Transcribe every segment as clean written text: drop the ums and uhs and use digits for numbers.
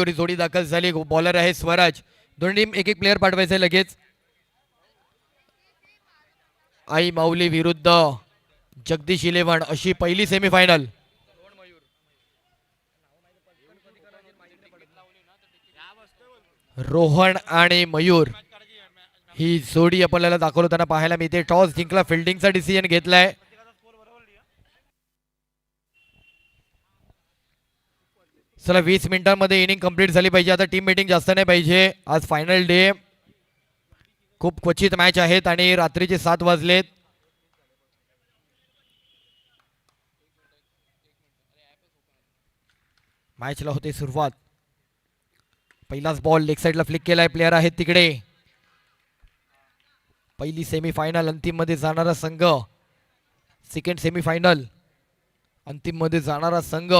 जोडी दाखल झाली. बॉलर आहे स्वराज. दोन्ही टीम एक एक प्लेअर पाठवायचे लगेच. आई माऊली विरुद्ध जगदीश 11 अशी पहिली सेमीफायनल. रोहन आणि मयूर ही जोडी आपल्याला दाखवताना पाहायला मिळते. टॉस जिंकला, फिल्डिंगचा डिसिजन घेतलाय. चला 20 मिनिटांमध्ये इनिंग कंप्लीट झाली पाहिजे. आता टीम मीटिंग जास्त नाही पाहिजे. आज फायनल डे, खूप क्वचित मॅच आहेत आणि रात्रीचे 7 वाजलेत. मॅचला होते सुरुवात. पहिलाच बॉल लेग साइडला फ्लिक केलाय. प्लेयर आहेत तिकडे. पहिली सेमीफायनल अंतिम मध्ये जाणारा संघ, सेकंड सेमीफायनल अंतिम मध्ये जाणारा संघ,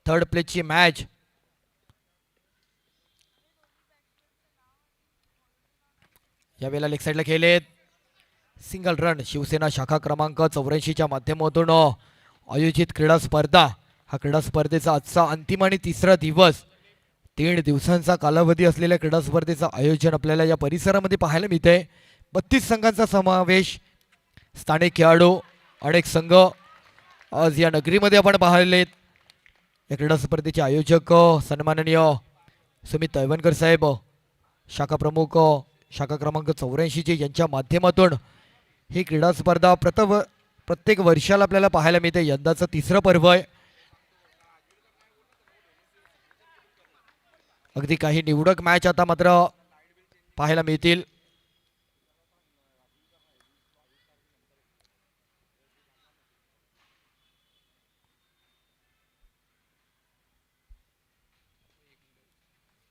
थर्ड प्लेसची मॅच. यावेळेला लेग साइडला खेळलेत. Single run. शिवसेना शाखा क्रमांक 84च्या माध्यमातून आयोजित क्रीडा स्पर्धा. हा क्रीडा स्पर्धेचा आजचा अंतिम आणि तिसरा दिवस. 3 दिवसांचा कालावधी असलेल्या क्रीडा स्पर्धेचं आयोजन आपल्याला या परिसरामध्ये पाहायला मिळते. 32 संघांचा समावेश, स्थानिक खेळाडू, अनेक संघ आज या नगरीमध्ये आपण पाहिलेत. या क्रीडा स्पर्धेचे आयोजक सन्माननीय सुमित तळवणकर साहेब, शाखा प्रमुख शाखा क्रमांक 84 यांच्या माध्यमातून ही क्रीडा स्पर्धा प्रत्येक वर्षाला आपल्याला पाहायला मिळते. यंदाचं तिसरं पर्व आहे. अगदी काही निवडक मॅच आता मात्र पाहायला मिळतील.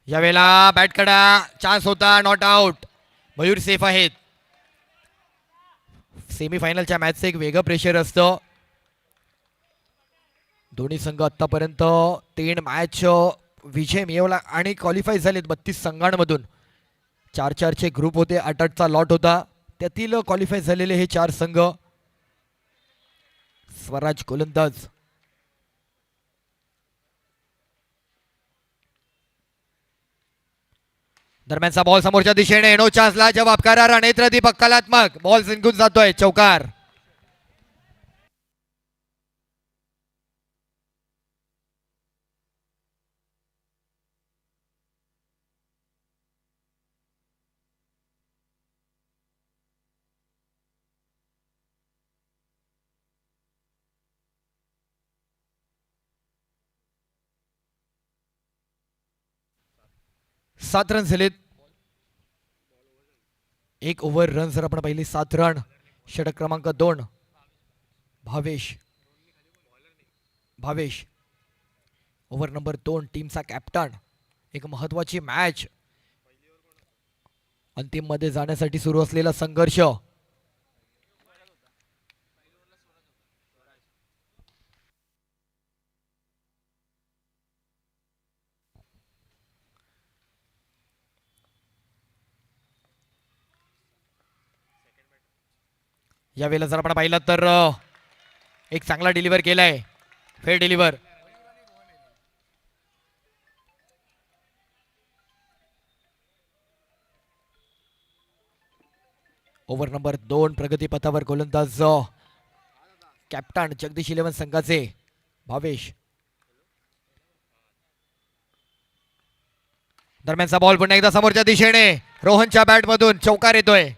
यावेळेला बॅट कडा, चान्स होता, नॉट आउट. मयूर सेफ आहेत. सेमीफायनलच्या मॅचचं एक वेगळं प्रेशर असतं. दोन्ही संघ आतापर्यंत 3 मॅच विजय मिळवला आणि क्वालिफाय झालेत. 32 संघांमधून 4-4 चे ग्रुप होते. 8-8 चा लॉट होता. त्यातील क्वालिफाय झालेले हे 4 संघ. स्वराज गोलंदाज. दरम्यानचा बॉल समोरच्या दिशेने. नो चान्सला जवाब करार. नेत्रदीपक कलात्मक बॉल जिंकून जातोय. चौकार. सात रन झालेत. 1 ओव्हर रन जर आपण पाहिले 7 रन. षटक क्रमांक 2 भावेश. ओव्हर नंबर 2 टीमचा कॅप्टन. एक महत्वाची मॅच, अंतिम मध्ये जाण्यासाठी सुरू असलेला संघर्ष. यावेळेला जर आपण पाहिलं तर एक चांगला डिलिव्हर केलाय. फेर डिलिव्हर. ओव्हर नंबर 2 प्रगतीपथावर गोलंदाज कॅप्टन जगदीश 11 संघाचे भावेश. दरम्यानचा बॉल पुन्हा एकदा समोरच्या दिशेने. रोहनच्या बॅट मधून चौकार येतोय.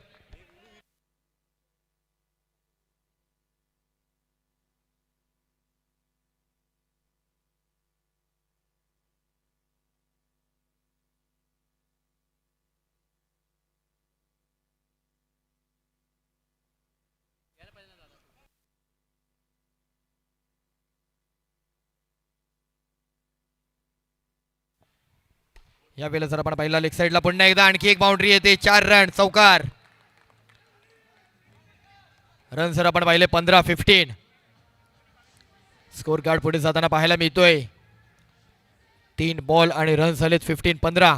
या वेळेला जर आपण पाहिला लेग साइडला पुन्हा एकदा आणखी एक बाउंड्री येते. 4 रन. चौकार. रन जर आपण पाहिले 15-15. स्कोर कार्ड पुढे जाताना पाहायला मिळतोय. 3 बॉल आणि रन झालेत 15-15.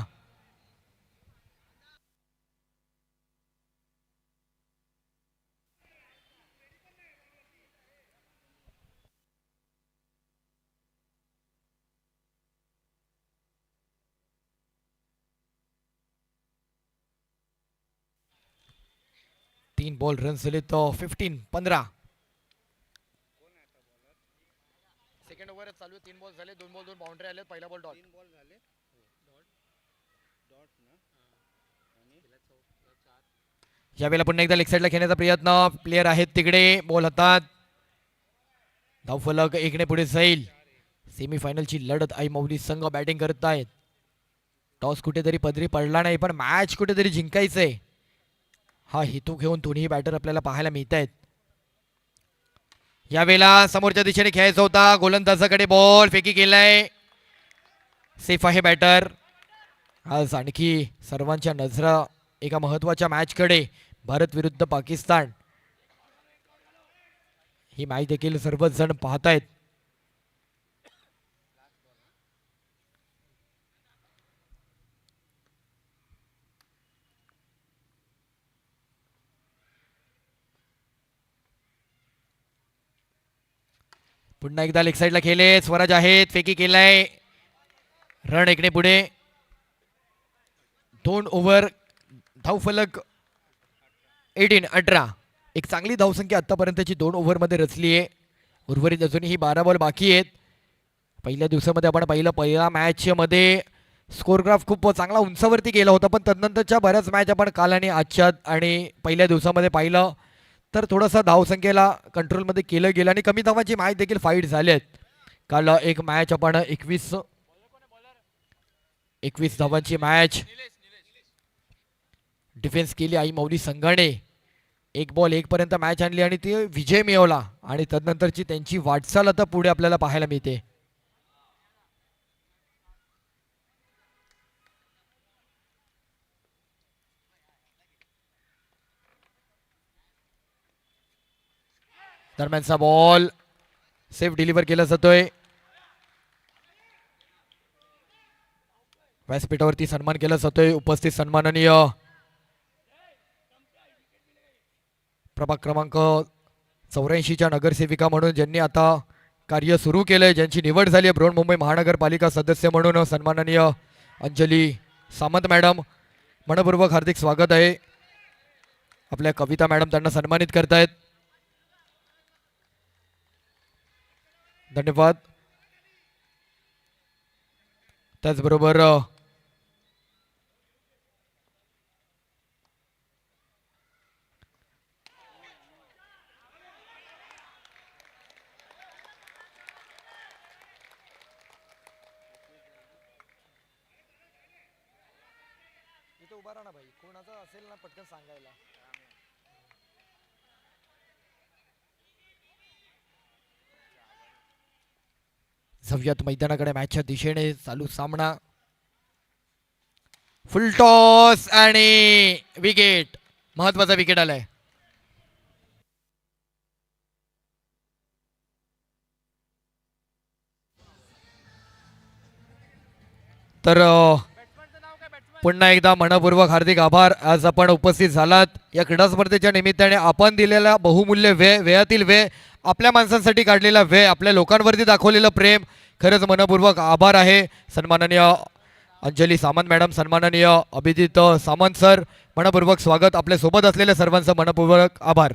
3 बॉल रन झाले तर 15 सेकंड ओव्हर चालू आहे. 3 बॉल झाले, 2 बॉल 2 बाउंड्री आले. पहिला बॉल डॉट. यावेळेला पुन्हा एकदा लेग साईडला खेळण्याचा प्रयत्न. प्लेयर आहेत तिकडे, बॉल हातात. धावफलक एकने पुढे जाईल. सेमीफायनलची लढत आई मौली संघ बॅटिंग करत आहेत. टॉस कुठेतरी पदरी पडला नाही, पण मॅच कुठेतरी जिंकायचंय हा हेतू घेऊन दोन्ही बॅटर आपल्याला पाहायला मिळत आहेत. यावेळेला समोरच्या दिशेने खेळायचा होता. गोलंदाजाकडे बॉल फेकी केलाय. सेफ आहे बॅटर. आज आणखी सर्वांच्या नजरा एका महत्वाच्या मॅचकडे, भारत विरुद्ध पाकिस्तान. ही मॅच देखील सर्वच जण पाहतायत. पुन्हा एकदा लेग साईडला खेळले. स्वराज आहेत, फेकी केलाय. रन एकने पुढे. 2 ओव्हर धावफलक 18. एक चांगली धावसंख्या आतापर्यंतची 2 ओव्हरमध्ये रचली आहे. उर्वरित अजूनही 12 बॉल बाकी आहेत. पहिल्या दिवसामध्ये आपण पहिल्या मॅचमध्ये स्कोरग्राफ खूप चांगला उंचावरती गेला होता, पण तदनंतरच्या बऱ्याच मॅच आपण काल आणि आजच्या आणि पहिल्या दिवसामध्ये पाहिलं तर थोडंसं धावसंख्येला कंट्रोलमध्ये केलं गेलं आणि कमी धावांची मॅच देखील फाईट झालेत. काल एक मॅच आपण 21 धावांची मॅच डिफेन्स केली आई मौली संघाने. 1 बॉल 1 पर्यंत मॅच आणली आणि ती विजय मिळवला आणि तदनंतरची त्यांची वाटचाल आता पुढे आपल्याला पाहायला मिळते. दरम्यानचा बॉल सेफ डिलिव्हर केला जातोय. व्यासपीठावरती सन्मान केला जातोय. उपस्थित सन्माननीय प्रभाग क्रमांक 84च्या नगरसेविका म्हणून ज्यांनी आता कार्य सुरू केलंय, ज्यांची निवड झाली आहे बृहन्मुंबई महानगरपालिका सदस्य म्हणून, सन्माननीय अंजली सामंत मॅडम, मनपूर्वक हार्दिक स्वागत आहे. आपल्या कविता मॅडम त्यांना सन्मानित करतायत. धन्यवाद. त्याचबरोबर इथे उभा राहा ना भाई, कोणाचा असेल ना पटकन सांगायला. जाऊयात मैदानाकडे. मॅचच्या दिशेने चालू सामना. फुल टॉस आणि विकेट. महत्वाचा विकेट आलाय. तर पुन्हा एकदा मनपूर्वक हार्दिक आभार. आज आपण उपस्थित झालात या क्रीडा स्पर्धेच्या निमित्ताने. आपण दिलेला बहुमूल्य वेळातील वेळ, आपल्या माणसांसाठी काढलेला वेळ, आपल्या लोकांवरती दाखवलेलं प्रेम, खरंच मनपूर्वक आभार आहे. सन्माननीय अंजली सामंत मॅडम, सन्माननीय अभिजित सामंत सर, मनपूर्वक स्वागत. आपल्या सोबत असलेल्या सर्वांचं मनपूर्वक आभार.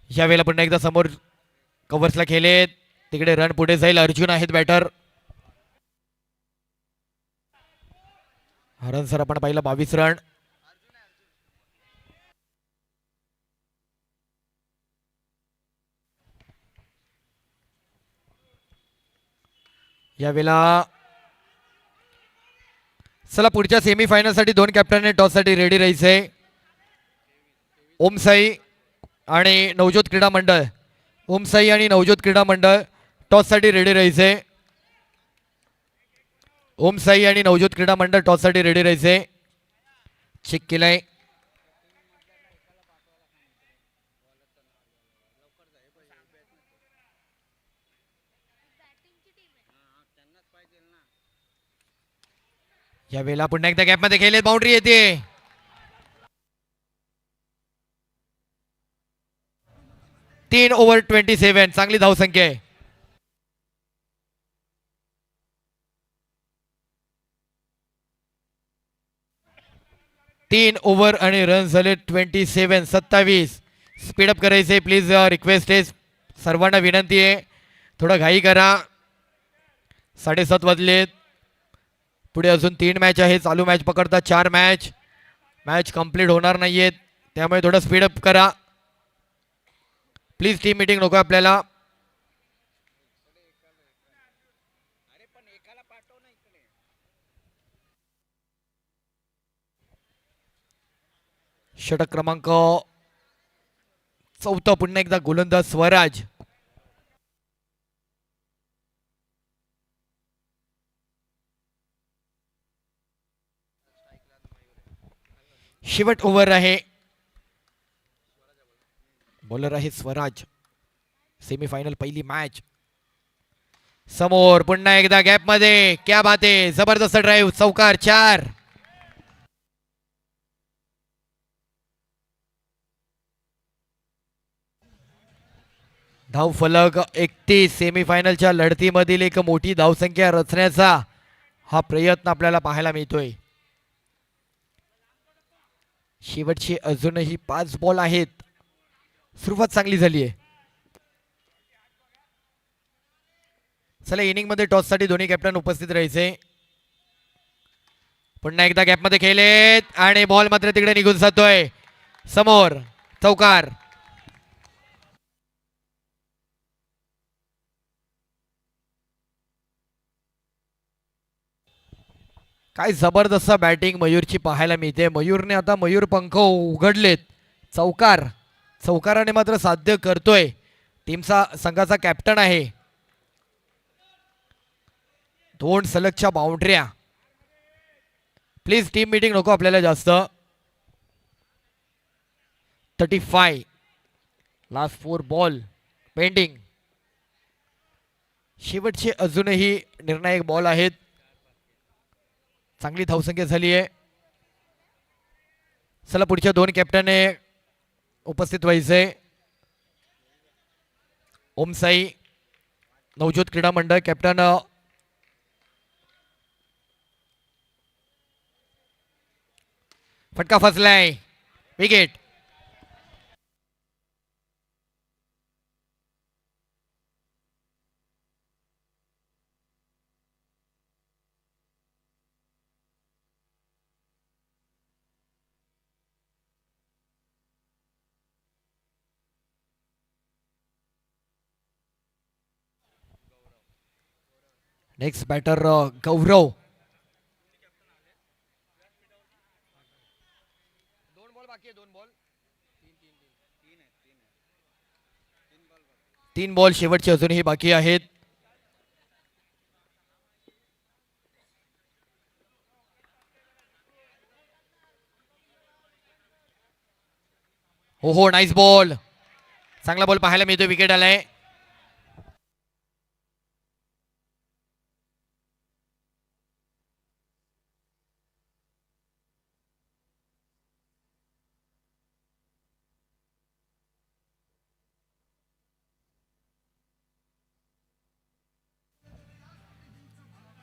यावेळेला पुन्हा एकदा समोर कव्हर्सला खेळलेत. तिकडे रन पुढे जाईल. अर्जुन आहेत बॅटर. रन सर आपण पाहिलं 22 रन. यावेळेला चला पुढच्या सेमीफायनल साठी 2 कॅप्टनने टॉस साठी रेडी राहायचंय. ओमसाई आणि नवज्योत क्रीडा मंडळ. ओमसाई आणि नवज्योत क्रीडा मंडळ टॉस साठी रेडी राहायचे. ओमसाई आणि नवज्योत क्रीडा मंडळ टॉस साठी रेडी राहायचे. चेक केलाय. या वेळेला पुन्हा एकदा गॅप मध्ये खेळले. बाउंड्री येते. 3 ओव्हर 27. चांगली धावसंख्या आहे. 3 ओव्हर आणि रन झाले 27. स्पीडअप करायचे प्लीज. रिक्वेस्ट आहे, सर्वांना विनंती आहे, थोडं घाई करा. 7:30 वाजलेत. पुढे अजून 3 मॅच आहे. चालू मॅच पकडता 4 मॅच. मॅच कंप्लीट होणार नाहीयेत, त्यामुळे थोडं स्पीडअप करा प्लीज. टीम मीटिंग नको आपल्याला. षटक क्रमांक 4 पुन्हा एकदा गोलंदाज स्वराज. शेवट ओव्हर आहे. बॉलर आहे स्वराज. सेमीफायनल पहिली मॅच. समोर पुन्हा एकदा गॅप मध्ये, क्या बात आहे, जबरदस्त ड्राईव्ह, चौकार, 4. धाव फलक 31. सेमीफायनलच्या लढतीमधील एक मोठी धावसंख्या रचण्याचा हा प्रयत्न आपल्याला पाहायला मिळतोय. शेवटचे अजूनही 5 बॉल आहेत. सुरुवात चांगली झाली आहे. चला, इनिंग मध्ये टॉस साठी दोन्ही कॅप्टन उपस्थित राहायचे. पुन्हा एकदा गॅप मध्ये खेळलेत आणि बॉल मात्र तिकडे निघून जातोय. समोर चौकार. काय जबरदस्त बॅटिंग मयूरची पाहायला मिळते. मयूरने आता मयूर पंख उघडलेत. चौकार. चौकाराने मात्र साध्य करतोय. टीमचा संघाचा कॅप्टन आहे. 2 सलगच्या बाउंड्र्या. प्लीज टीम मीटिंग नको आपल्याला जास्त. 35. Last 4 ball pending. शेवटचे अजूनही निर्णायक बॉल आहेत. चांगली धावसंख्या झाली आहे. चला, पुढच्या 2 कॅप्टनने उपस्थित व्हायचे. ओमसाई नवज्योत क्रीडा मंडळ कॅप्टन. फटका फसलाय, विकेट. नेक्स्ट बॅटर गौरव. 2 बॉल बाकी आहे. 2 बॉल, 3 बॉल शेवटचे अजूनही बाकी आहेत. हो हो, नाईस बॉल. चांगला बॉल पाहायला मिळतोय. विकेट आलाय.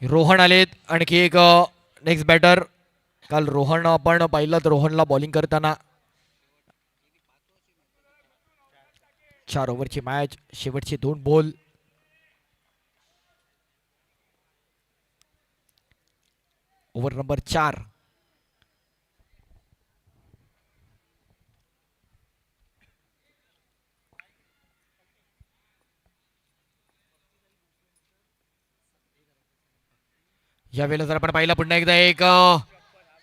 रोहन आलेत. आणखी एक नेक्स्ट बॅटर. काल रोहन आपण पाहिलं, रोहनला बॉलिंग करताना. 4 ओव्हरची मॅच. शेवटचे 2 बॉल. Over number 4. यावेळेला जर आपण पाहिला, पुन्हा एकदा एक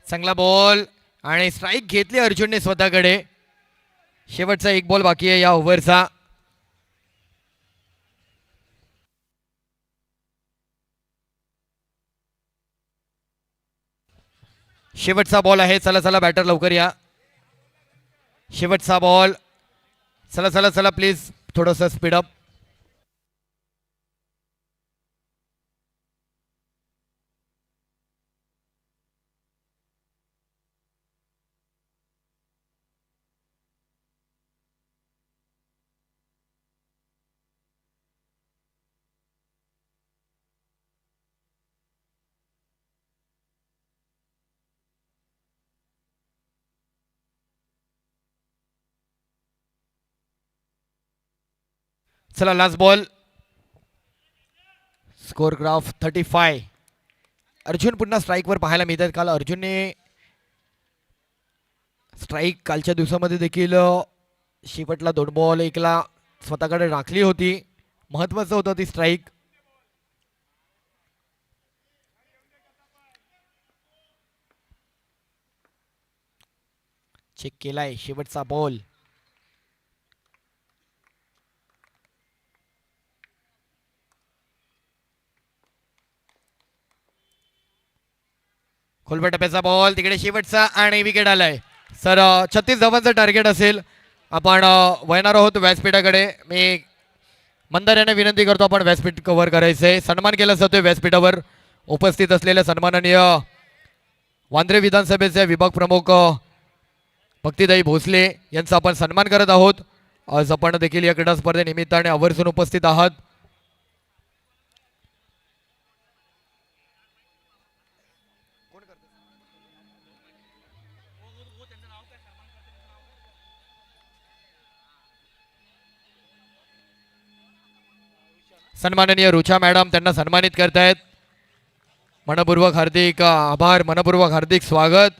चांगला बॉल आणि स्ट्राईक घेतली अर्जुनने स्वतःकडे. शेवटचा 1 बॉल बाकी आहे या ओव्हरचा. शेवटचा बॉल आहे. चला चला बॅटर लवकर या. शेवटचा बॉल. चला चला चला प्लीज, थोडंसं स्पीडअप. चला last ball. Score graph 35. Arjun पुन्हा स्ट्राईकवर पाहायला मिळतात. काल अर्जुनने स्ट्राईक कालच्या दिवसामध्ये देखील शेवटला 2 बॉल 1ला स्वतःकडे राखली होती. महत्वाचं होतं ती स्ट्राईक. चेक केलाय शेवटचा बॉल. खोलबा टप्प्याचा बॉल तिकडे शेवटचा आणि विकेट आलाय. सर 36 धावांचं टार्गेट असेल. आपण वळणार आहोत व्यासपीठाकडे. मी मंदार विनंती करतो आपण व्यासपीठ कव्हर करायचंय. सन्मान केला जातोय व्यासपीठावर उपस्थित असलेल्या सन्माननीय वांद्रे विधानसभेचे विभाग प्रमुख भक्तिदाई भोसले यांचा आपण सन्मान करत आहोत. आज आपण देखील या क्रीडा स्पर्धेनिमित्ताने आवर्जून उपस्थित आहात. सन्माननीय रुचा मॅडम त्यांना सन्मानित करतायत. मनपूर्वक हार्दिक आभार, मनपूर्वक हार्दिक स्वागत.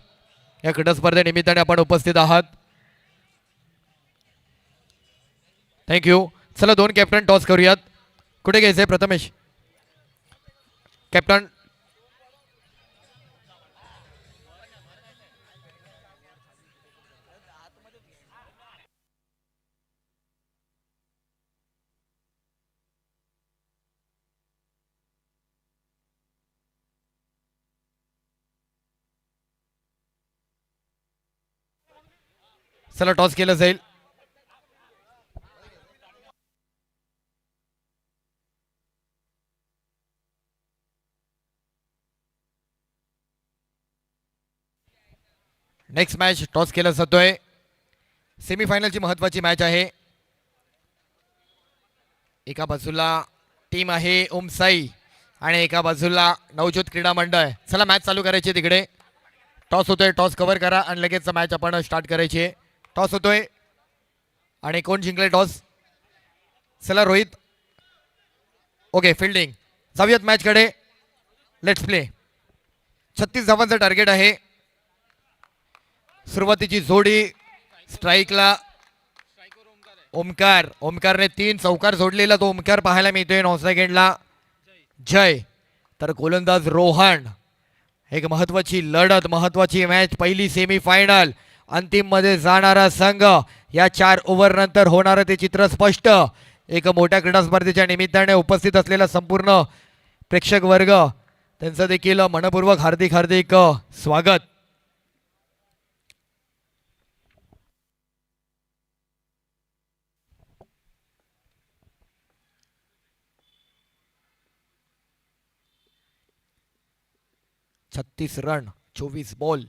या क्रीडा स्पर्धेनिमित्ताने आपण उपस्थित आहात. थँक्यू. चला 2 कॅप्टन टॉस करूयात. कुठे घ्यायचंय प्रथमेश? कॅप्टन चला टॉस केलं जाईल. नेक्स्ट मॅच टॉस केला जातोय. सेमीफायनलची महत्वाची मॅच आहे. एका बाजूला टीम आहे ओम साई आणि एका बाजूला नवज्योत क्रीडा मंडळ. चला मॅच चालू करायची. तिकडे टॉस होतोय. टॉस कव्हर करा आणि लगेच मॅच आपण स्टार्ट करायची. टॉस होतोय आणि कोण जिंकले टॉस? चला रोहित. Okay fielding. जाऊयात मॅचकडे. Let's play. 36 धावांचं टार्गेट आहे. सुरुवातीची जोडी स्ट्राईकला ओमकार. ओमकारने 3 चौकार जोडलेला तो ओमकार पाहायला मिळतोय. 9 सेकंडला जय. तर गोलंदाज रोहन. एक महत्वाची लढत, महत्वाची मॅच. पहिली सेमीफायनल. अंतिम मध्ये जाणारा संघ. या 4 ओव्हर नंतर होणारं ते चित्र स्पष्ट. एक मोठ्या क्रीडा स्पर्धेच्या निमित्ताने उपस्थित असलेला संपूर्ण प्रेक्षक वर्ग त्यांचं देखील मनपूर्वक हार्दिक हार्दिक स्वागत. छत्तीस रन 24 बॉल.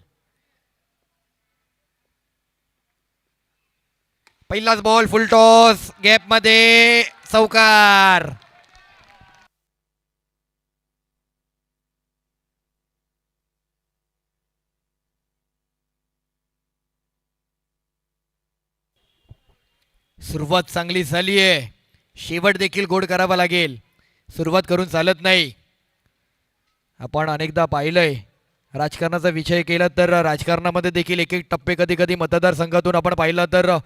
पहिलाच बॉल फुल टॉस गॅप मध्ये चौकार. सुरुवात चांगली झाली आहे. शेवट देखील गोड करावा लागेल. सुरुवात करून चालत नाही. आपण अनेकदा पाहिलंय राजकारणाचा विषय केला तर राजकारणामध्ये देखील एक एक टप्पे कधी कधी मतदारसंघातून आपण पाहिलं तर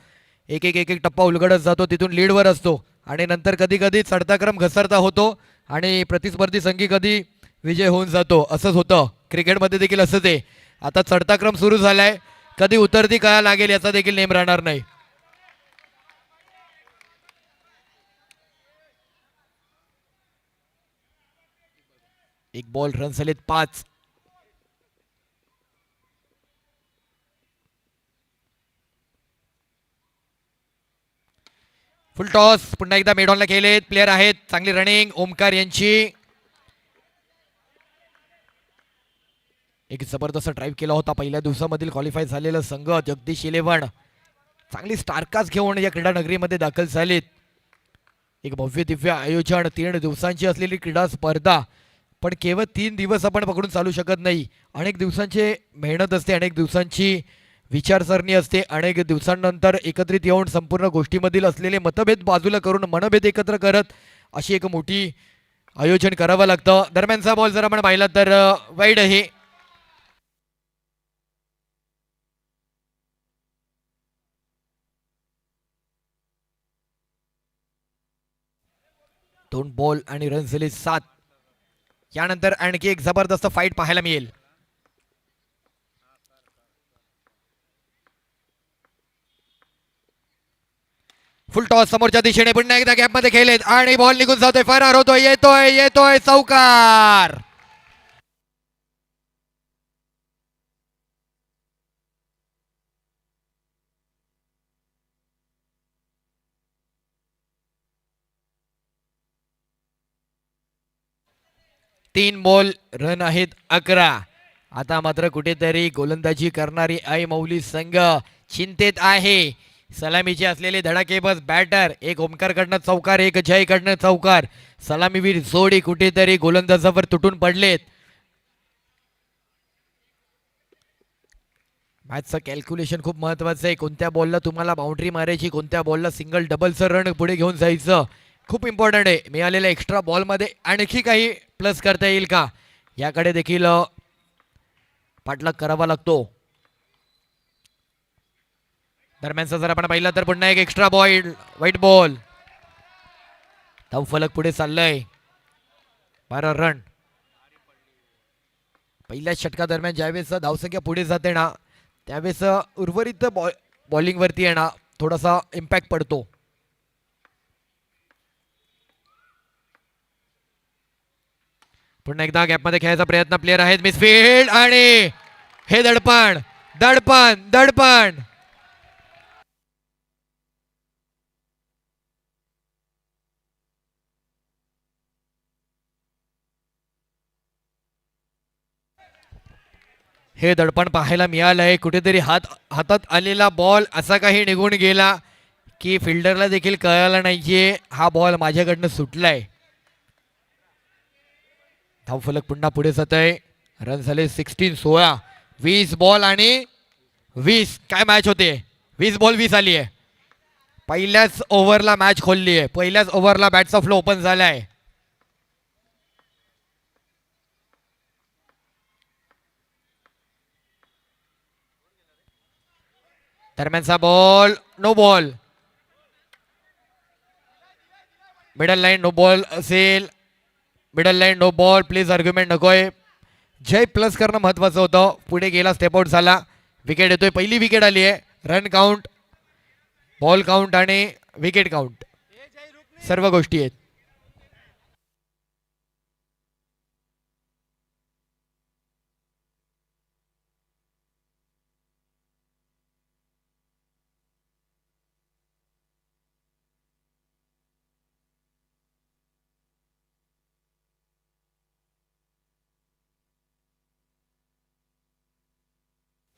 एक एक टप्पा उलगडत जातो. तिथून लीडवर असतो आणि नंतर कधी कधी चढता क्रम घसरता होतो आणि प्रतिस्पर्धी संघी कधी विजय होऊन जातो. असंच होतं क्रिकेटमध्ये देखील असंच आहे. आता चढता क्रम सुरू झालाय. कधी उतरती कळा लागेल याचा देखील नेम राहणार नाही. एक बॉल रन झालेत 5. फुल टॉस पुन्हा एकदा मेडॉनला केलेत. प्लेयर आहेत चांगली रनिंग ओमकार यांची. एक जबरदस्त ड्राईव्ह केला होता पहिल्या दिवसामधील क्वालिफाय झालेला संघ जगदीश 11 चांगली स्टारकास्ट घेऊन या क्रीडा नगरीमध्ये दाखल झालेत. एक भव्य दिव्य आयोजन 3 दिवसांची असलेली क्रीडा स्पर्धा. पण केवळ 3 दिवस आपण पकडून चालू शकत नाही. अनेक दिवसांची मेहनत असते, अनेक दिवसांची विचारसरणी असते. अनेक दिवसांनंतर एकत्रित येऊन संपूर्ण गोष्टीमधील असलेले मतभेद बाजूला करून मनभेद एकत्र करत अशी एक मोठी आयोजन करावं लागतं. दरम्यानचा बॉल जर आपण पाहिला तर वाईड आहे. दोन बॉल आणि रन झाले 7. यानंतर आणखी एक जबरदस्त फाईट पाहायला मिळेल. फुल टॉस समोरच्या दिशेने पुन्हा एकदा गॅपमध्ये खेळलेत आणि बॉल निघून जातोय, फरार होतोय, येतोय येतोय चौकार. तीन बॉल रन आहेत 11. आता मात्र कुठेतरी गोलंदाजी करणारी आई मौली संघ चिंतेत आहे. सलामीचे असलेले धडाकेबाज बॅटर, एक ओमकारकडनं चौकार, एक जयकडनं चौकार. सलामीवीर जोडी कुठेतरी गोलंदाजावर तुटून पडलेत. मॅचचं कॅल्क्युलेशन खूप महत्वाचं आहे. कोणत्या बॉलला तुम्हाला बाउंड्री मारायची, कोणत्या बॉलला सिंगल डबलचं रन पुढे घेऊन जायचं, खूप इम्पॉर्टंट आहे. मिळालेल्या एक्स्ट्रा बॉलमध्ये आणखी काही प्लस करता येईल का, याकडे देखील पाठलाग करावा लागतो. दरम्यानचा जर आपण पाहिलं तर पुन्हा एक एक्स्ट्रा बॉल, व्हाईट बॉल. धावफलक पुढे चाललंय. 12 रन. पहिल्या षटका दरम्यान ज्यावेळेस धावसंख्या पुढे जाते ना, त्यावेळेस उर्वरित बॉलिंग वरती आहे ना थोडासा इम्पॅक्ट पडतो. पुन्हा एकदा गॅपमध्ये खेळायचा प्रयत्न, प्लेयर आहेत मिसफील्ड आणि हे दडपण दडपण दडपण. हे दडपण पाहायला मिळालंय. कुठेतरी हातात आलेला बॉल असा काही निघून गेला की फिल्डरला देखील कळायला नाहीये हा बॉल माझ्याकडनं सुटलाय. धावफलक पुन्हा पुढे जात आहे. रन झाले 16. 16. 20 बॉल आणि 20. काय मॅच होते. 20 बॉल 20 आली आहे. पहिल्याच ओव्हरला मॅच खोलली आहे. पहिल्याच ओव्हरला बॅटचा फ्लो ओपन झालाय. दरम्यानचा ball, no ball. Middle line no ball असेल. Middle line no ball. Please argument नकोय. जय प्लस करणं महत्वाचं होतं. पुढे गेला, स्टेप आउट झाला, विकेट येतोय. पहिली विकेट आली आहे. रन काउंट, बॉल काउंट आणि विकेट काउंट सर्व गोष्टी आहेत.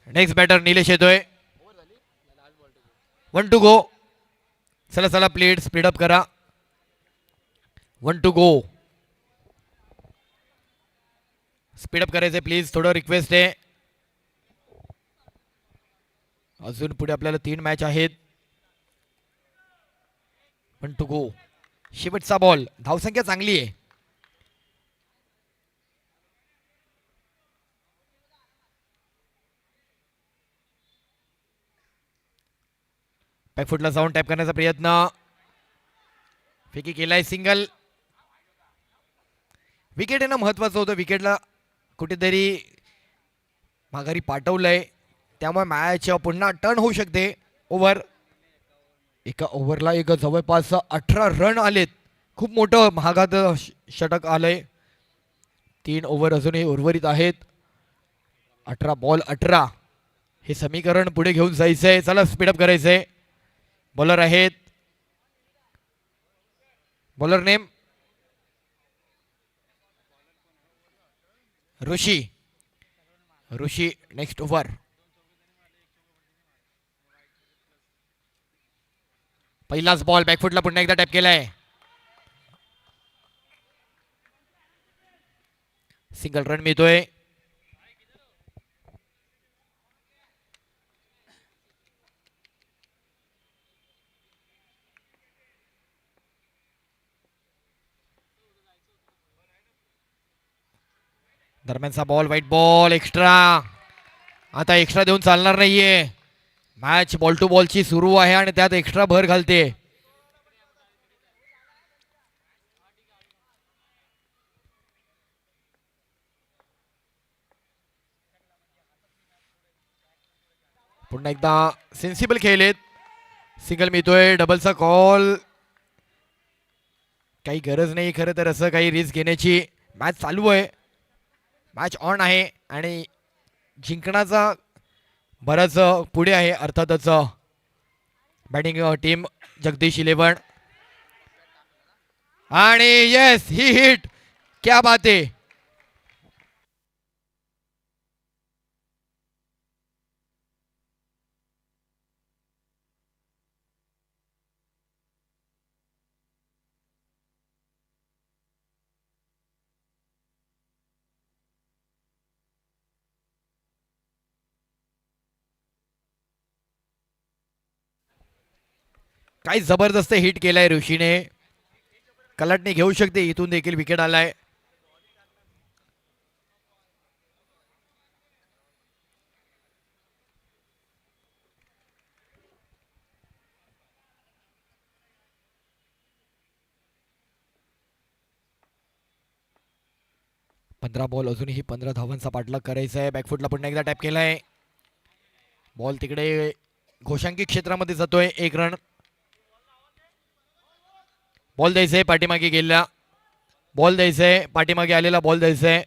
नेक्स्ट बॅटर निलेश येतोय. 1 टू गो. चला चला प्लेट स्पीडअप करा. 1 टू गो. स्पीडअप करायचंय प्लीज, थोडं रिक्वेस्ट आहे. अजून पुढे आपल्याला 3 मॅच आहेत. 1 टू गो. शेवटचा बॉल. धावसंख्या चांगली आहे. बॅकफुटला जाऊन टॅप करण्याचा प्रयत्न, फेकी केलाय, सिंगल. विकेट येणं महत्वाचं होतं. विकेटला कुठेतरी माघारी पाठवलंय, त्यामुळे मॅच पुन्हा टर्न होऊ शकते. ओव्हर, एका ओव्हरला एक जवळपास 18 रन आलेत. खूप मोठं महागात षटक आलंय. 3 ओव्हर अजूनही उर्वरित आहेत. 18 बॉल 18. हे समीकरण पुढे घेऊन जायचंय. चला स्पीडअप करायचंय. बॉलर आहेत. बॉलर नेम ऋषी. ऋषी नेक्स्ट ओव्हर. पहिलाच बॉल बॅकफुटला पुन्हा एकदा टॅप केलाय. सिंगल रन मिळतोय. दरम्यानचा बॉल, व्हाईट बॉल, एक्स्ट्रा. आता एक्स्ट्रा देऊन चालणार नाहीये. मॅच बॉल टू बॉलची सुरू आहे आणि त्यात एक्स्ट्रा भर घालते. पुन्हा एकदा सेन्सिबल खेळलेत. सिंगल मिळतोय, डबलचा कॉल. काही गरज नाही खरं तर असं काही रिस्क घेण्याची. मॅच चालू आहे, मॅच ऑन आहे आणि जिंकण्याचा बराच पुढे आहे अर्थातच बॅटिंग टीम जगदीश 11. आणि येस, ही हिट, क्या बात आहे. काही जबरदस्त हिट केलाय ऋषीने. कलाटणी घेऊ शकते, इथून देखील विकेट आलाय. पंधरा बॉल, अजूनही 15 धावांचा पाठलाग करायचा आहे. बॅकफुटला पुन्हा एकदा टॅप केलाय. बॉल तिकडे घोषांकी क्षेत्रामध्ये जातोय. 1 रन. बॉल द्यायचंय पाठीमागे गेलेला. बॉल द्यायचंय पाठीमागे आलेला. बॉल द्यायचंय.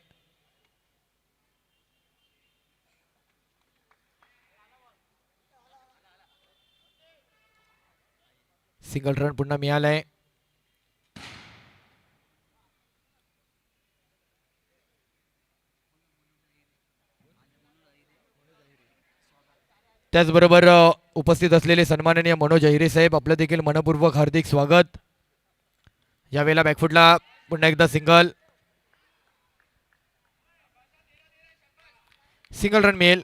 सिंगल रन पुन्हा मिळालाय. त्याचबरोबर उपस्थित असलेले सन्माननीय मनोज अहिरे साहेब, आपलं देखील मनपूर्वक हार्दिक स्वागत. यावेळेला बॅकफुटला पुन्हा एकदा सिंगल. सिंगल रन मिळेल.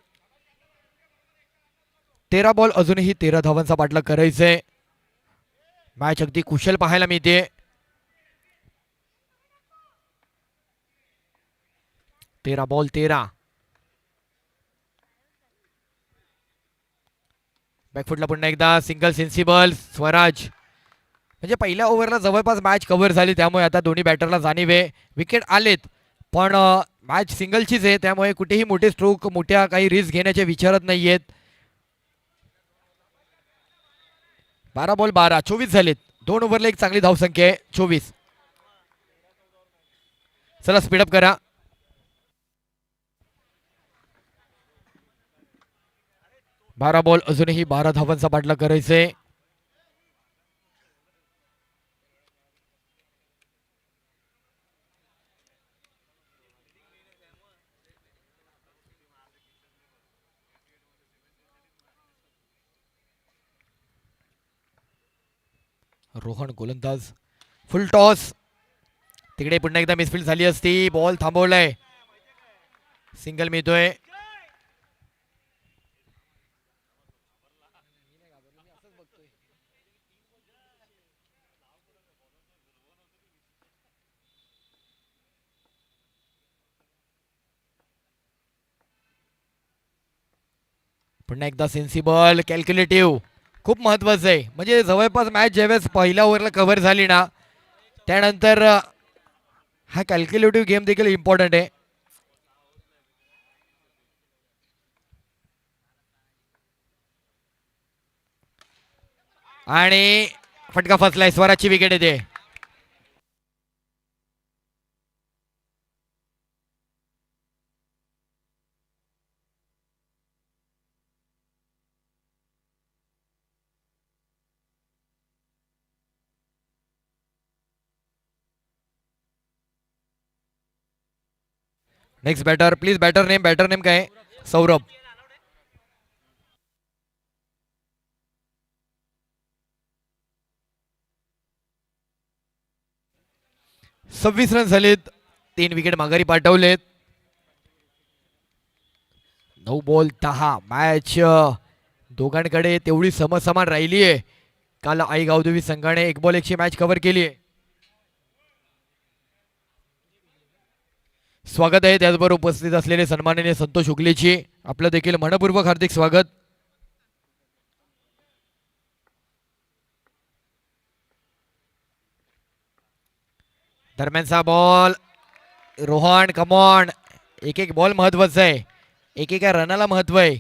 13 बॉल, अजूनही 13 धावांचा पाठलाग करायचंय. मॅच अगदी कुशल पाहायला मिळते. 13 बॉल 13. बॅकफुटला पुन्हा एकदा सिंगल, सेन्सिबल. स्वराज, म्हणजे पहिल्या ओव्हरला जवळपास मॅच कव्हर झाली, त्यामुळे आता दोन्ही बॅटरला जाणीव आहे. विकेट आलेत पण मॅच सिंगलचीच आहे, त्यामुळे कुठेही मोठे स्ट्रोक, मोठ्या काही रिस्क घेण्याचे विचारत नाहीयेत. 12 बॉल 12, 24 झालेत. 2 ओव्हरला एक चांगली धावसंख्या आहे, 24. चला स्पीडअप करा. बारा बॉल, अजूनही 12 धावांचा पाठलाग करायचंय. रोहन गोलंदाज, फुल टॉस. तिकडे पुन्हा एकदा मिसफील्ड झाली असती. बॉल थांबवलाय. सिंगल मिळतोय. पुन्हा एकदा सेन्सिबल, कॅल्क्युलेटिव्ह. खूप महत्वाचं आहे, म्हणजे जवळपास मॅच ज्यावेळेस पहिल्या ओव्हरला कव्हर झाली ना, त्यानंतर हा कॅल्क्युलेटिव्ह गेम देखील इम्पॉर्टंट आहे. आणि फटका फसलाय. स्वराजची विकेट येते. Next batter please. Batter name काय? सौरभ. सव्वीस रन झालेत. 3 विकेट माघारी पाठवलेत. 9 बॉल 10. मॅच दोघांकडे तेवढी समसमान राहिली आहे. काल आई गावदेवी संघाने 1 बॉल 1 मॅच कव्हर केली आहे. स्वागत आहे. त्याचबरोबर उपस्थित असलेले सन्माननीय संतोष उगलेची आपलं देखील मनपूर्वक हार्दिक स्वागत. दरम्यानचा बॉल रोहन कमॉन. एक एक बॉल महत्वाचा आहे, एकेका रनाला महत्व आहे.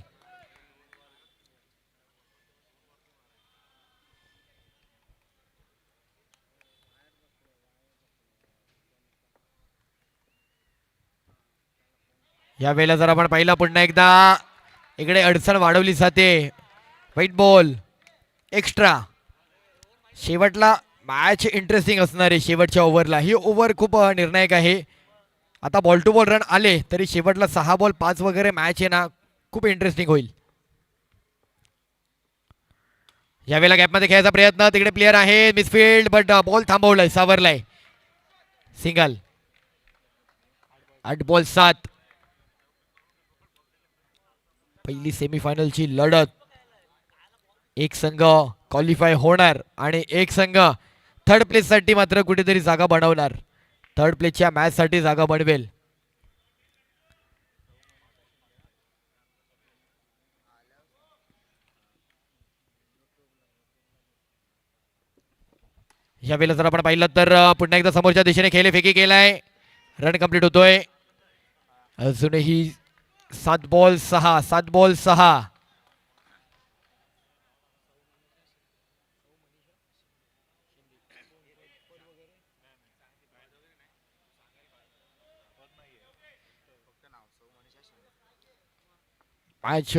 या वेळेला जर आपण पाहिला पुन्हा एकदा इकडे अडचण वाढवली जाते. White ball extra. शेवटला मॅच इंटरेस्टिंग असणार आहे. शेवटच्या ओव्हरला ही ओव्हर खूप निर्णायक आहे. आता बॉल टू बॉल रन आले तरी शेवटला 6 बॉल 5 वगैरे मॅच आहे ना, खूप इंटरेस्टिंग होईल. यावेळेला गॅपमध्ये खेळायचा प्रयत्न. तिकडे प्लेयर आहे मिसफिल्ड बट बॉल थांबवलाय, सावरलाय. सिंगल. 8 बॉल 7. पहिली सेमीफायनलची लढत. एक संघ क्वालिफाय होणार आणि एक संघ थर्ड प्लेस साठी मात्र कुठेतरी जागा बनवणार. थर्ड प्लेसच्या मॅच साठी जागा बनवेल. यावेळेला जर आपण पाहिलं तर पुन्हा एकदा समोरच्या दिशेने खेळले फेकी केलाय. रन कंप्लीट होतोय. अजूनही 7 बॉल 6. 7 बॉल 6. Match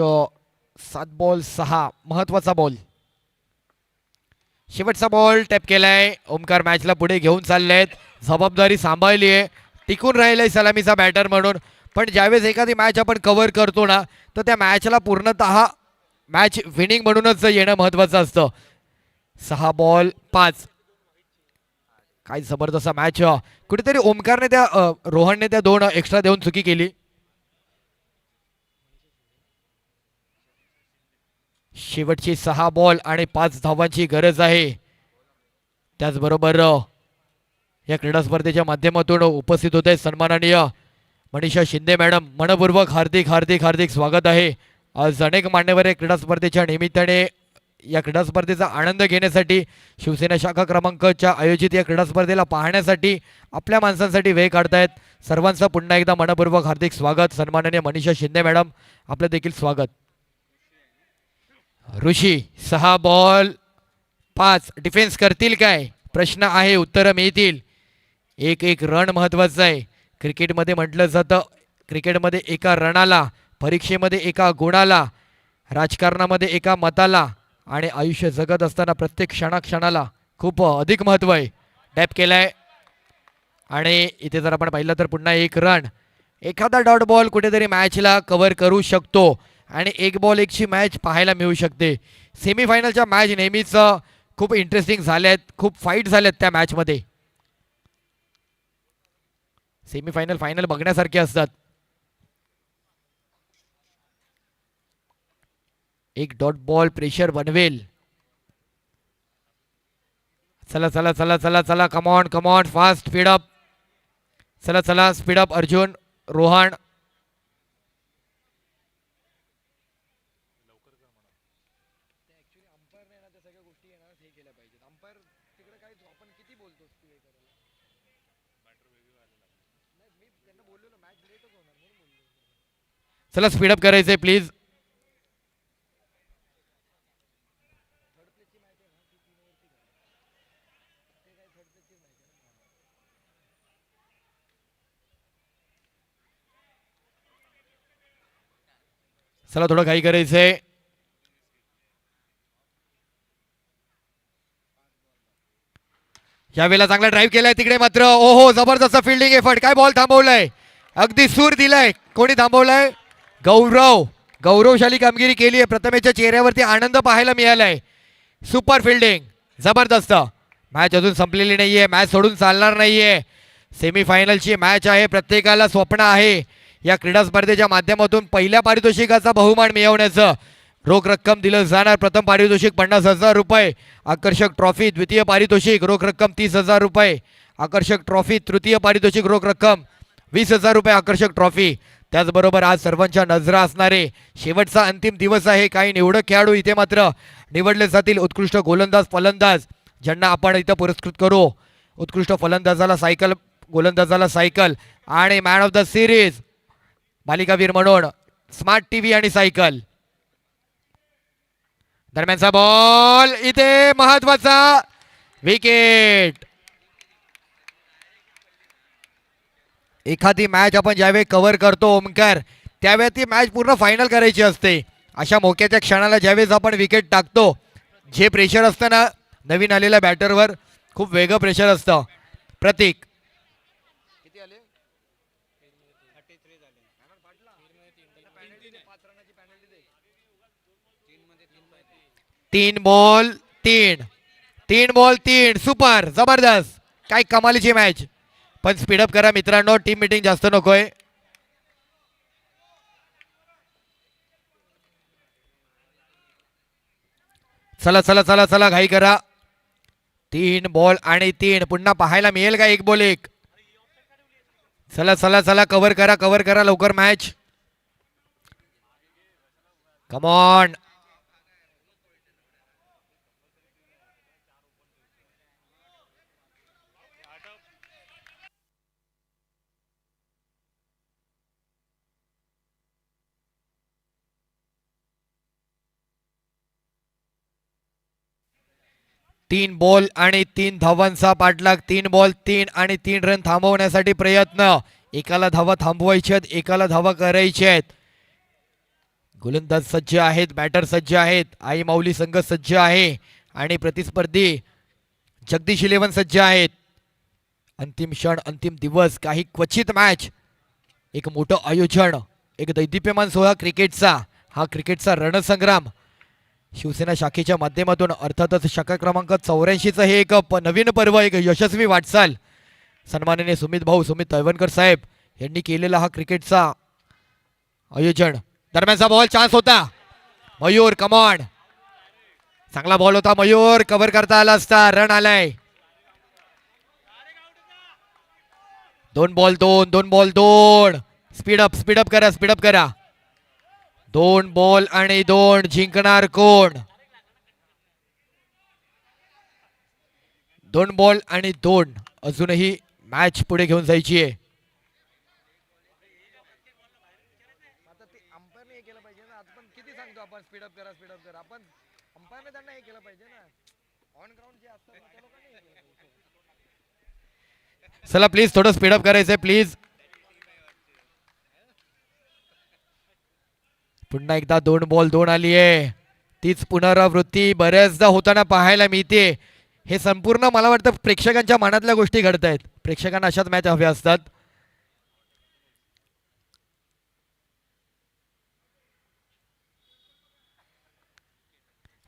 7 ball 6. महत्वाचा बॉल. शेवटचा बॉल टॅप केलाय. ओमकार मॅचला पुढे घेऊन चाललेत. जबाबदारी सांभाळली आहे. टिकून राहिलाय सलामीचा बॅटर म्हणून. पण ज्यावेळेस एखादी मॅच आपण कव्हर करतो ना, तर त्या मॅचला पूर्णतः मॅच विनिंग म्हणूनच येणं महत्वाचं असतं. 6 बॉल 5. काय जबरदस्त मॅच. कुठेतरी ओमकारने त्या रोहनने त्या 2 एक्स्ट्रा देऊन चुकी केली. शेवटची 6 बॉल आणि 5 धावांची गरज आहे. त्याचबरोबर या क्रीडा स्पर्धेच्या माध्यमातून उपस्थित होते सन्माननीय मनीषा शिंदे मॅडम. मनपूर्वक हार्दिक हार्दिक हार्दिक स्वागत आहे. आज अनेक मान्यवर या क्रीडा स्पर्धेच्या निमित्ताने या क्रीडा स्पर्धेचा आनंद घेण्यासाठी, शिवसेना शाखा क्रमांक 4 आयोजित या क्रीडा स्पर्धेला पाहण्यासाठी आपल्या माणसांसाठी वेळ काढतायत. सर्वांचं पुन्हा एकदा मनपूर्वक हार्दिक स्वागत. सन्माननीय मनीषा शिंदे मॅडम आपलं देखील स्वागत. ऋषी 6 बॉल 5. डिफेन्स करतील काय प्रश्न आहे, उत्तरं मिळतील. एक एक रन महत्वाचा आहे. क्रिकेटमध्ये म्हटलं जातं, क्रिकेटमध्ये एका रनाला, परीक्षेमध्ये एका गुणाला, राजकारणामध्ये एका मताला आणि आयुष्य जगत असताना प्रत्येक क्षणाक्षणाला खूप अधिक महत्व आहे. टॅप केलाय आणि इथे जर आपण पाहिलं तर पुन्हा एक रन. एखादा डॉट बॉल कुठेतरी मॅचला कव्हर करू शकतो आणि 1 बॉल 1ची मॅच पाहायला मिळू शकते. सेमीफायनलच्या मॅच नेहमीच खूप इंटरेस्टिंग झाल्यात, खूप फाईट झाल्यात त्या मॅचमध्ये. सेमीफायनल फायनल बघण्यासारखे असतात. एक डॉट बॉल प्रेशर बनवेल. चला चला चला चला चला come on come on fast speed up. चला चला स्पीड अप अर्जुन रोहन. चला स्पीडअप करायचंय प्लीज. चला थोडं काही करायचंय. यावेळेला चांगला ड्राईव्ह केलाय तिकडे मात्र. ओहो जबरदस्त फिल्डिंग एफर्ट. काय बॉल थांबवलाय, अगदी सूर दिलाय. कोणी थांबवलाय? गौरव. गौरवशाली कामगिरी केली आहे. प्रथमेच्या चेहऱ्यावरती आनंद पाहायला मिळालाय. सुपर फिल्डिंग, जबरदस्त. मॅच अजून संपलेली नाहीये, मॅच सोडून चालणार नाहीये. सेमीफायनलची मॅच आहे. प्रत्येकाला स्वप्न आहे या क्रीडा स्पर्धेच्या माध्यमातून पहिल्या पारितोषिकाचा बहुमान मिळवण्याचं. रोख रक्कम दिलं जाणार. प्रथम पारितोषिक 50,000 रुपये. आकर्षक ट्रॉफी. द्वितीय पारितोषिक रोख रक्कम 30,000 रुपये. आकर्षक ट्रॉफी. तृतीय पारितोषिक रोख रक्कम 20,000 रुपये आकर्षक ट्रॉफी. त्याचबरोबर आज सर्वांच्या नजरा असणारे शेवटचा अंतिम दिवस आहे. काही निवडक खेळाडू इथे मात्र निवडले जातील. उत्कृष्ट गोलंदाज फलंदाज ज्यांना आपण इथं पुरस्कृत करू. उत्कृष्ट फलंदाजाला सायकल, गोलंदाजाला सायकल आणि मॅन ऑफ द सिरीज मालिकावीर म्हणून स्मार्ट टीव्ही आणि सायकल. दरम्यानचा बॉल इथे महत्वाचा विकेट. एखादी मॅच आपण ज्यावेळी कव्हर करतो ओमकार त्यावेळी ती मॅच पूर्ण फायनल करायची असते. अशा मोक्याच्या क्षणाला ज्यावेळेस आपण विकेट टाकतो, जे प्रेशर असतं ना नवीन आलेल्या बॅटरवर, खूप वेगळं प्रेशर असतं. प्रतीक 3 बॉल 3 सुपर जबरदस्त. काय कमालीची मॅच. पण स्पीडअप करा मित्रांनो, टीम मीटिंग जास्त नकोय. चला चला चला चला घाई करा. 3 बॉल 3 पुन्हा पाहायला मिळेल का 1 बॉल 1. चला चला चला कव्हर करा लवकर मॅच. कमॉन. तीन बॉल आणि 3 धावांचा पाठलाग. 3 बॉल 3 रन थांबवण्यासाठी प्रयत्न. एकाला धावा थांबवायच्या आहेत, एकाला धावा करायच्या आहेत. गोलंदाज सज्ज आहेत, बॅटर सज्ज आहेत, आई माऊली संघ सज्ज आहे आणि प्रतिस्पर्धी जगदीश 11 सज्ज आहेत. अंतिम क्षण, अंतिम दिवस, काही क्वचित मॅच, एक मोठं आयोजन, एक दैदिप्यमान सोहळा क्रिकेटचा. हा क्रिकेटचा रणसंग्राम शिवसेना शाखेच्या माध्यमातून अर्थातच शाखा क्रमांक 84चं हे एक नवीन पर्व, एक यशस्वी वाटचाल सन्माननीय सुमित तळवणकर साहेब यांनी केलेला हा क्रिकेटचा आयोजन. दरम्यानचा बॉल चान्स होता. मयूर कमॉन. चांगला बॉल होता मयूर, कव्हर करता आला असता. रन आलाय. 2 बॉल 2 स्पीडअप करा. 2 बॉल 2 जिंकणार कोण. 2 बॉल 2 अजूनही मॅच पुढे घेऊन जायची आहे. चला प्लीज थोडं स्पीडअप करायचंय प्लीज. पुन्हा एकदा 2 बॉल 2 आली आहे. तीच पुनरावृत्ती बऱ्याचदा होताना पाहायला मिळते. हे संपूर्ण मला वाटतं प्रेक्षकांच्या मनातल्या गोष्टी घडत आहेत. प्रेक्षकांना अशाच मॅच हव्या असतात.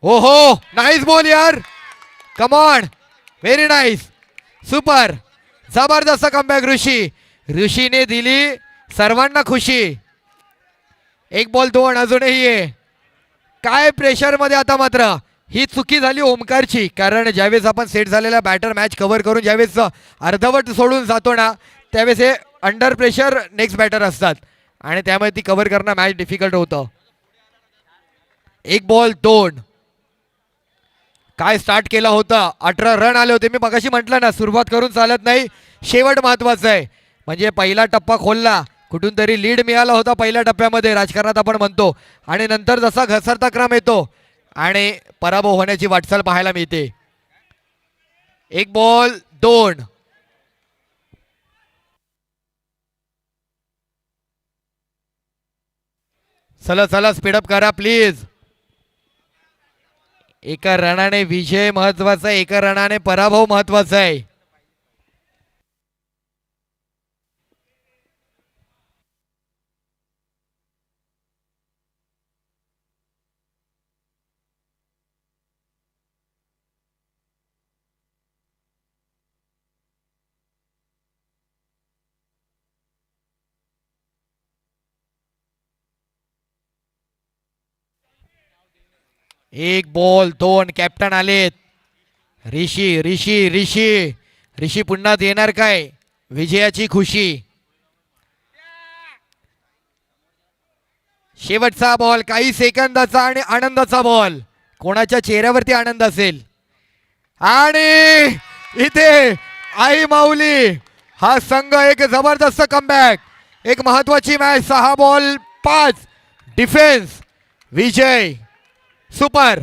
हो नाईस बॉल यार. कमॉन, व्हेरी नाईस, सुपर, जबरदस्त कमबॅक. ऋषीने दिली सर्वांना खुशी. 1 बॉल 2 अजूनही आहे. काय प्रेशर मध्ये आता मात्र ही चुकी झाली ओमकारची. कारण ज्यावेळेस आपण सेट झालेला बॅटर मॅच कव्हर करून ज्यावेळेस अर्धवट सोडून जातो ना, त्यावेळेस हे अंडर प्रेशर नेक्स्ट बॅटर असतात आणि त्यामुळे ती कव्हर करणं मॅच डिफिकल्ट होतं. 1 बॉल 2 काय स्टार्ट केला होता. 18 रन आले होते. मी मगाशी म्हटलं ना, सुरुवात करून चालत नाही, शेवट महत्वाचा आहे. म्हणजे पहिला टप्पा खोलला, कुठून तरी लीड मिळाला होता पहिल्या टप्प्यामध्ये, राजकारणात आपण म्हणतो, आणि नंतर जसा घसरता क्रम येतो आणि पराभव होण्याची वाटचाल पाहायला मिळते. 1 बॉल 2 चला चला स्पीडअप करा प्लीज. एका रनाने विजय महत्वाचा आहे, एका रनाने पराभव महत्वाचा आहे. एक बॉल 2 कॅप्टन आलेत. ऋषी पुन्हा देणार काय विजयाची खुशी. शेवटचा बॉल, काही सेकंदाचा आणि आनंदाचा बॉल. कोणाच्या चेहऱ्यावरती आनंद असेल. आणि इथे आई माऊली हा संघ एक जबरदस्त कमबॅक, एक महत्वाची मॅच. 6 बॉल 5 डिफेन्स, विजय सुपर.